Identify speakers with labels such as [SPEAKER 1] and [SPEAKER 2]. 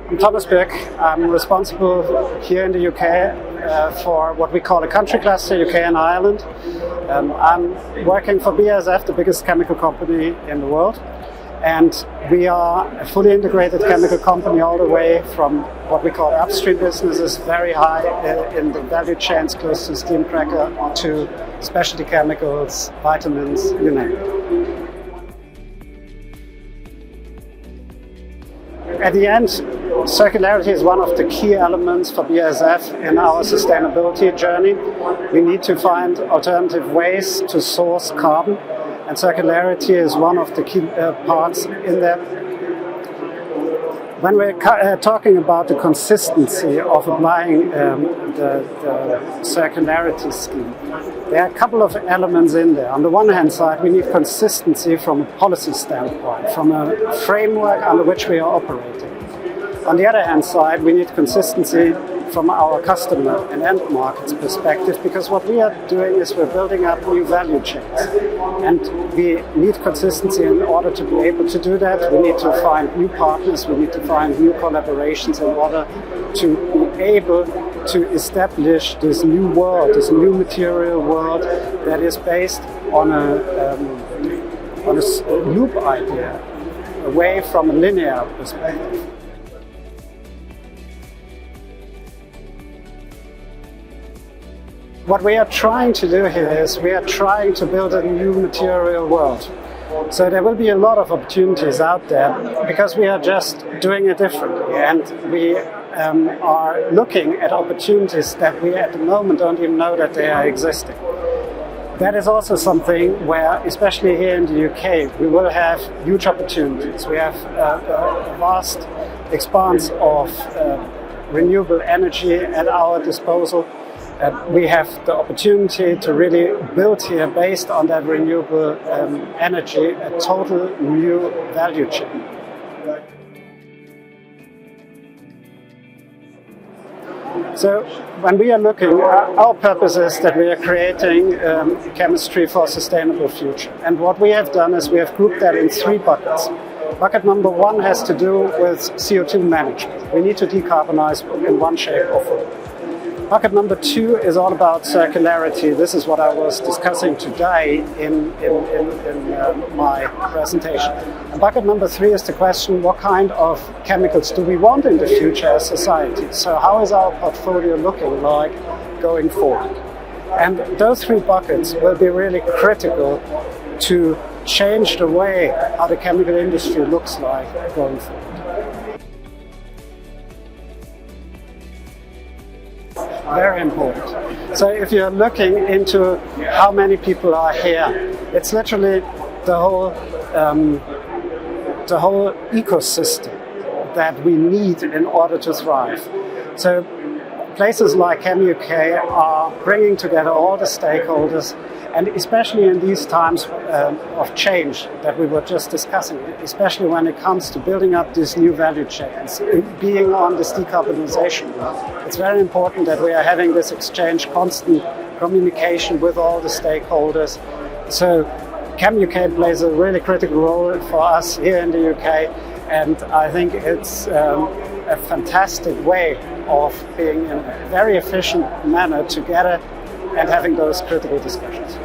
[SPEAKER 1] I'm Thomas Birk. I'm responsible here in the UK for what we call a country cluster, UK and Ireland. I'm working for BASF, the biggest chemical company in the world. And we are a fully integrated chemical company all the way from what we call upstream businesses, very high in the value chains close to steam cracker, to specialty chemicals, vitamins, you name it. At the end, circularity is one of the key elements for BASF in our sustainability journey. We need to find alternative ways to source carbon, and circularity is one of the key parts in that. When we're talking about the consistency of applying the circularity scheme, there are a couple of elements in there. On the one hand side, we need consistency from a policy standpoint, from a framework under which we are operating. On the other hand side, we need consistency from our customer and end markets perspective, because what we are doing is we're building up new value chains, and we need consistency in order to be able to do that. We need to find new partners, we need to find new collaborations in order to be able to establish this new world, this new material world that is based on a loop idea, away from a linear perspective. What we are trying to do here is we are trying to build a new material world. So there will be a lot of opportunities out there because we are just doing it differently, and we are looking at opportunities that we at the moment don't even know that they are existing. That is also something where, especially here in the UK, we will have huge opportunities. We have a vast expanse of renewable energy at our disposal. We have the opportunity to really build here, based on that renewable energy, a total new value chain. So when we are looking, our purpose is that we are creating chemistry for a sustainable future. And what we have done is we have grouped that in three buckets. Bucket number one has to do with CO2 management. We need to decarbonize in one shape or form. Bucket number two is all about circularity. This is what I was discussing today in my presentation. And bucket number three is the question, what kind of chemicals do we want in the future as society? So how is our portfolio looking like going forward? And those three buckets will be really critical to change the way how the chemical industry looks like going forward. Very important. So if you're looking into how many people are here, it's literally the whole ecosystem that we need in order to thrive. So places like CHEMUK are bringing together all the stakeholders, and especially in these times of change that we were just discussing, especially when it comes to building up these new value chains, being on this decarbonization road, it's very important that we are having this exchange, constant communication with all the stakeholders. So CHEMUK plays a really critical role for us here in the UK, and I think it's a fantastic way of being in a very efficient manner together and having those critical discussions.